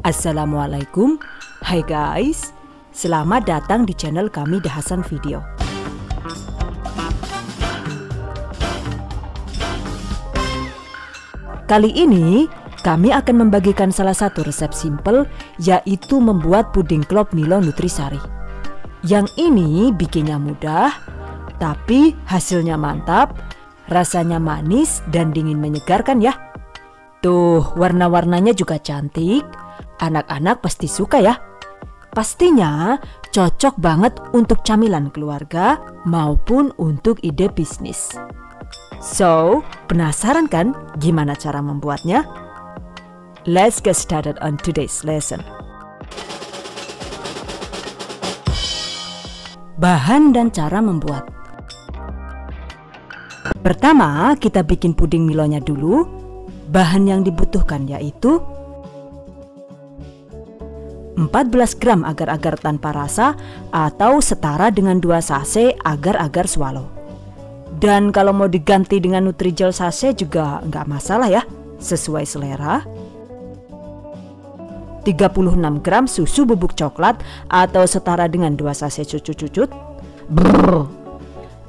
Assalamualaikum. Hai guys, selamat datang di channel kami The Hasan Video. Kali ini kami akan membagikan salah satu resep simple, yaitu membuat puding klop Milo Nutrisari. Yang ini bikinnya mudah, tapi hasilnya mantap, rasanya manis dan dingin menyegarkan ya. Tuh, warna-warnanya juga cantik. Anak-anak pasti suka ya. Pastinya cocok banget untuk camilan keluarga maupun untuk ide bisnis. So, penasaran kan gimana cara membuatnya? Let's get started on today's lesson. Bahan dan cara membuat. Pertama, kita bikin puding Milonya dulu. Bahan yang dibutuhkan yaitu 14 gram agar-agar tanpa rasa atau setara dengan 2 sachet agar-agar swallow. Dan kalau mau diganti dengan Nutrijel sachet juga nggak masalah ya, sesuai selera. 36 gram susu bubuk coklat atau setara dengan 2 sachet cucut-cucut.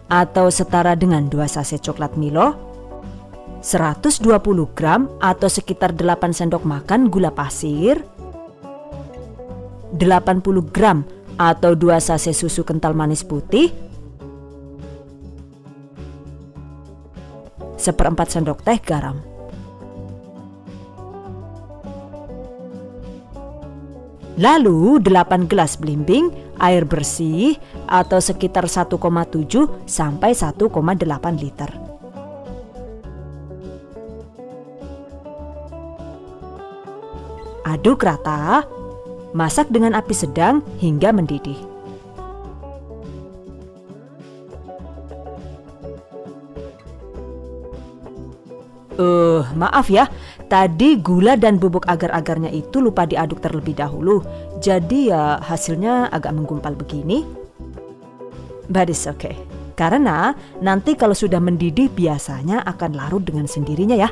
Atau setara dengan 2 sachet coklat Milo. 120 gram atau sekitar 8 sendok makan gula pasir. 80 gram atau 2 sachet susu kental manis putih, 1/4 sendok teh garam. Lalu 8 gelas belimbing air bersih atau sekitar 1,7 sampai 1,8 liter. Aduk rata. Masak dengan api sedang hingga mendidih. Maaf ya, tadi gula dan bubuk agar-agarnya itu lupa diaduk terlebih dahulu. Jadi ya hasilnya agak menggumpal begini. But it's okay. Karena nanti kalau sudah mendidih biasanya akan larut dengan sendirinya ya.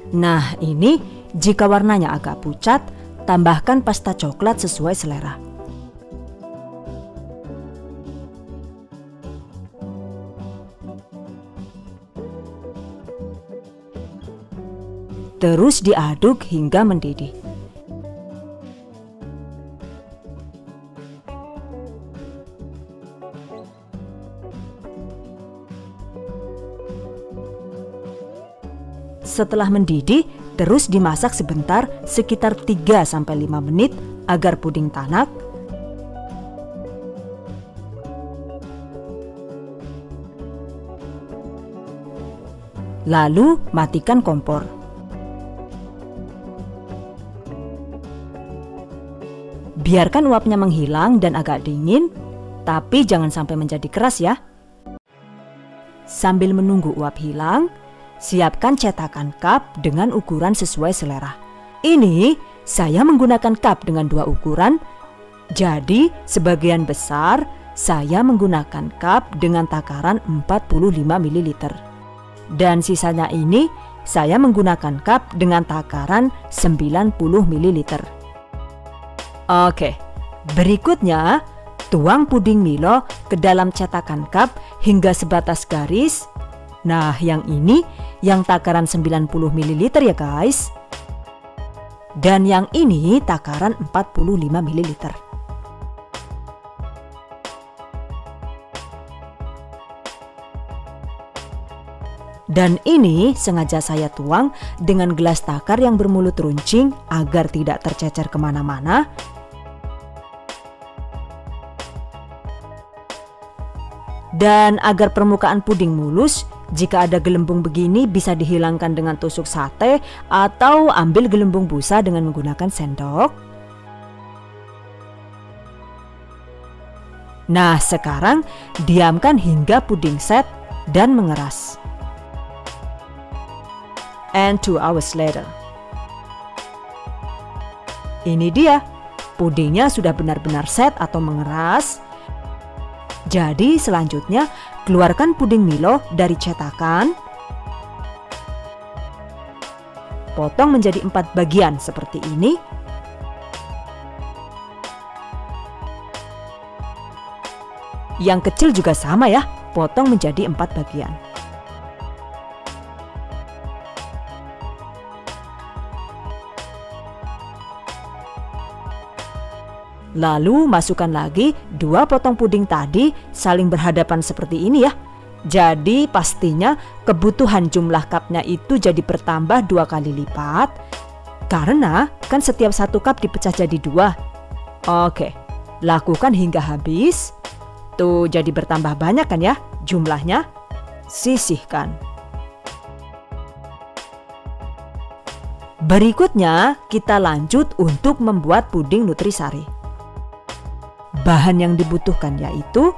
Nah ini, jika warnanya agak pucat, tambahkan pasta coklat sesuai selera. Terus diaduk hingga mendidih. Setelah mendidih, terus dimasak sebentar sekitar 3-5 menit agar puding tanak. Lalu matikan kompor. Biarkan uapnya menghilang dan agak dingin, tapi jangan sampai menjadi keras ya. Sambil menunggu uap hilang, siapkan cetakan cup dengan ukuran sesuai selera. Ini saya menggunakan cup dengan 2 ukuran. Jadi sebagian besar saya menggunakan cup dengan takaran 45 ml. Dan sisanya ini saya menggunakan cup dengan takaran 90 ml. Oke, berikutnya tuang puding Milo ke dalam cetakan cup hingga sebatas garis. Nah yang ini yang takaran 90 ml ya guys. Dan yang ini takaran 45 ml. Dan ini sengaja saya tuang dengan gelas takar yang bermulut runcing agar tidak tercecer kemana-mana. Dan agar permukaan puding mulus, jika ada gelembung begini bisa dihilangkan dengan tusuk sate atau ambil gelembung busa dengan menggunakan sendok. Nah sekarang diamkan hingga puding set dan mengeras. And 2 hours later. Ini dia, pudingnya sudah benar-benar set atau mengeras. Jadi selanjutnya keluarkan puding Milo dari cetakan. potong menjadi 4 bagian seperti ini. Yang kecil juga sama ya, potong menjadi 4 bagian. Lalu masukkan lagi 2 potong puding tadi saling berhadapan seperti ini ya. Jadi pastinya kebutuhan jumlah cupnya itu jadi bertambah 2 kali lipat. Karena kan setiap 1 cup dipecah jadi 2. Oke, lakukan hingga habis. Tuh jadi bertambah banyak kan ya jumlahnya. Sisihkan. Berikutnya kita lanjut untuk membuat puding nutrisari. Bahan yang dibutuhkan yaitu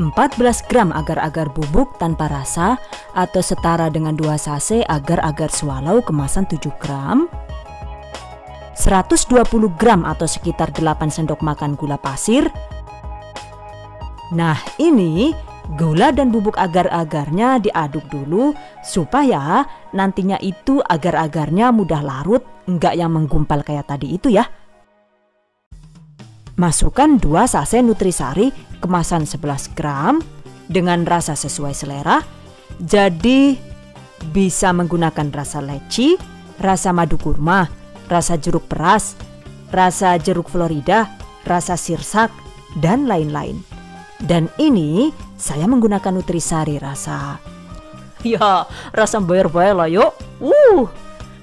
14 gram agar-agar bubuk tanpa rasa atau setara dengan 2 sase agar-agar swallow kemasan 7 gram, 120 gram atau sekitar 8 sendok makan gula pasir. Nah ini gula dan bubuk agar-agarnya diaduk dulu supaya nantinya itu agar-agarnya mudah larut, enggak yang menggumpal kayak tadi itu ya. Masukkan 2 sase nutrisari kemasan 11 gram dengan rasa sesuai selera. Jadi bisa menggunakan rasa leci, rasa madu kurma, rasa jeruk peras, rasa jeruk Florida, rasa sirsak, dan lain-lain. Dan ini saya menggunakan nutrisari rasa bayar-bayar lah yuk.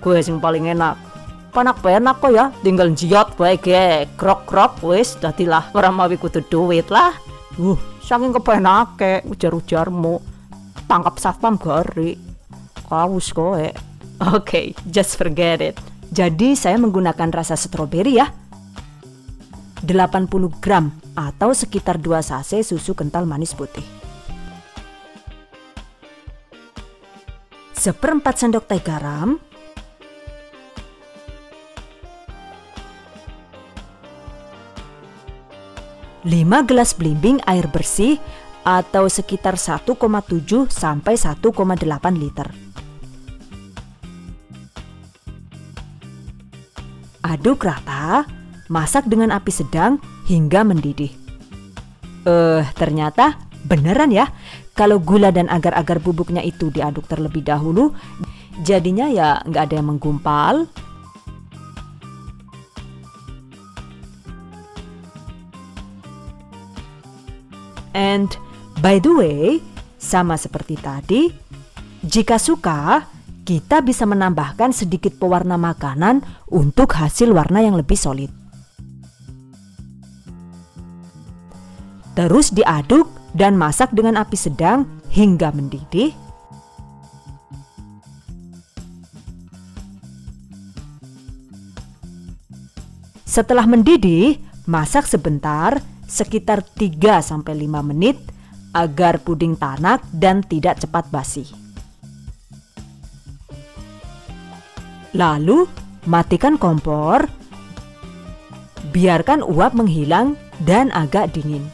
Gue yang paling enak. Panak penak kok ya, tinggal jiot bae ge, krok-krok wis dadilah ora mawi kudu duit lah. Saking kepenake ujar-ujarmu. Tangkap satpam gari. Kaus kowe. Oke, just forget it. Jadi saya menggunakan rasa stroberi ya. 80 gram atau sekitar 2 sase susu kental manis putih. 1/4 sendok teh garam. 5 gelas belimbing air bersih atau sekitar 1,7 sampai 1,8 liter. Aduk rata, masak dengan api sedang hingga mendidih. Ternyata beneran ya, kalau gula dan agar-agar bubuknya itu diaduk terlebih dahulu, jadinya ya nggak ada yang menggumpal. And by the way, sama seperti tadi, jika suka, kita bisa menambahkan sedikit pewarna makanan untuk hasil warna yang lebih solid. Terus diaduk dan masak dengan api sedang hingga mendidih. Setelah mendidih, masak sebentar, sekitar 3-5 menit agar puding tanak dan tidak cepat basi. Lalu matikan kompor, biarkan uap menghilang dan agak dingin.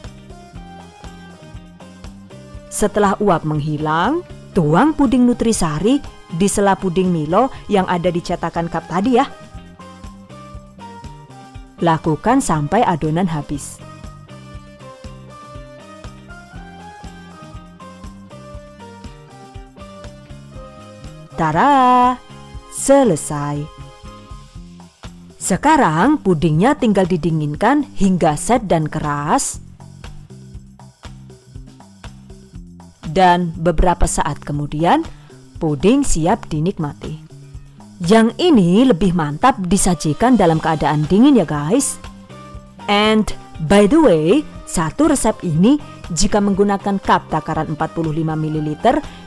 Setelah uap menghilang, tuang puding nutrisari di sela puding Milo yang ada di cetakan cup tadi ya. Lakukan sampai adonan habis. Tada! Selesai. Sekarang pudingnya tinggal didinginkan hingga set dan keras. Dan beberapa saat kemudian, puding siap dinikmati. Yang ini lebih mantap disajikan dalam keadaan dingin ya guys. And by the way, satu resep ini jika menggunakan cup takaran 45 ml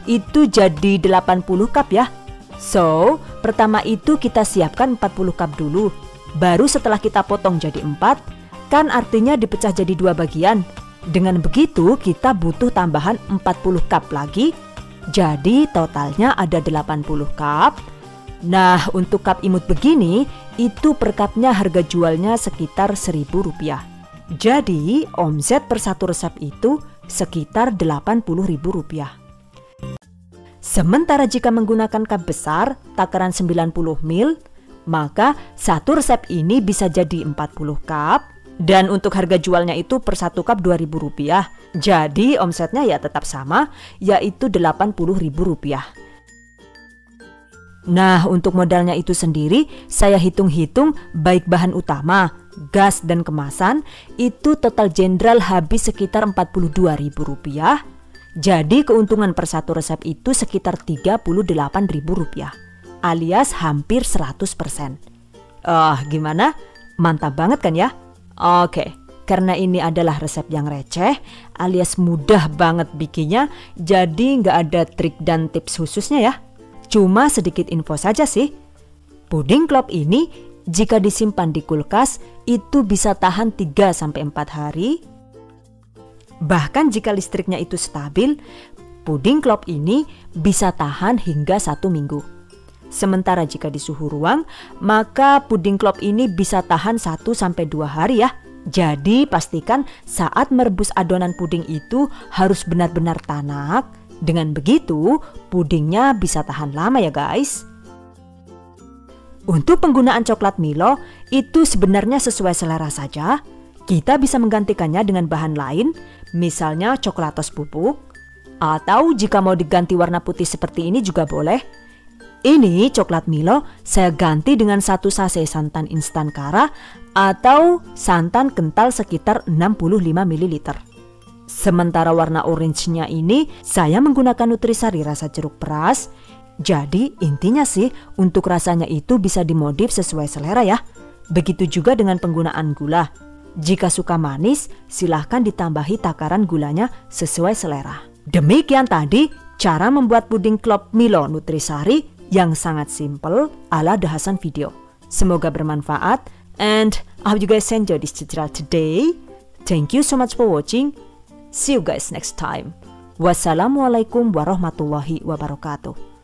itu jadi 80 cup ya. So, pertama itu kita siapkan 40 cup dulu. Baru setelah kita potong jadi 4, kan artinya dipecah jadi 2 bagian. Dengan begitu kita butuh tambahan 40 cup lagi. Jadi totalnya ada 80 cup. Nah, untuk cup imut begini, itu per cupnya harga jualnya sekitar Rp1.000. Jadi, omset per satu resep itu sekitar Rp80.000. Sementara jika menggunakan cup besar takaran 90 ml, maka satu resep ini bisa jadi 40 cup. Dan untuk harga jualnya itu per 1 cup Rp2.000. Jadi omsetnya ya tetap sama, yaitu Rp80.000. Nah, untuk modalnya itu sendiri saya hitung-hitung baik bahan utama, gas dan kemasan itu total jenderal habis sekitar Rp42.000. Jadi keuntungan per satu resep itu sekitar Rp38.000 alias hampir 100%. Gimana? Mantap banget kan ya? Oke, karena ini adalah resep yang receh alias mudah banget bikinnya, jadi nggak ada trik dan tips khususnya ya. Cuma sedikit info saja sih. Puding klop ini jika disimpan di kulkas itu bisa tahan 3-4 hari. Bahkan jika listriknya itu stabil, puding klop ini bisa tahan hingga 1 minggu. Sementara jika di suhu ruang, maka puding klop ini bisa tahan 1-2 hari ya. Jadi pastikan saat merebus adonan puding itu harus benar-benar tanak. Dengan begitu, pudingnya bisa tahan lama ya guys. Untuk penggunaan coklat Milo itu sebenarnya sesuai selera saja. Kita bisa menggantikannya dengan bahan lain, misalnya coklatos bubuk. Atau jika mau diganti warna putih seperti ini juga boleh. Ini coklat Milo saya ganti dengan 1 sachet santan instan Kara atau santan kental sekitar 65 ml. Sementara warna orange-nya ini saya menggunakan Nutrisari rasa jeruk peras. Jadi intinya sih untuk rasanya itu bisa dimodif sesuai selera ya. Begitu juga dengan penggunaan gula. Jika suka manis silahkan ditambahi takaran gulanya sesuai selera. Demikian tadi cara membuat puding klop Milo Nutrisari yang sangat simple ala The Hasan video. Semoga bermanfaat and I hope you guys enjoy this tutorial today. Thank you so much for watching. See you guys next time. Wassalamualaikum warahmatullahi wabarakatuh.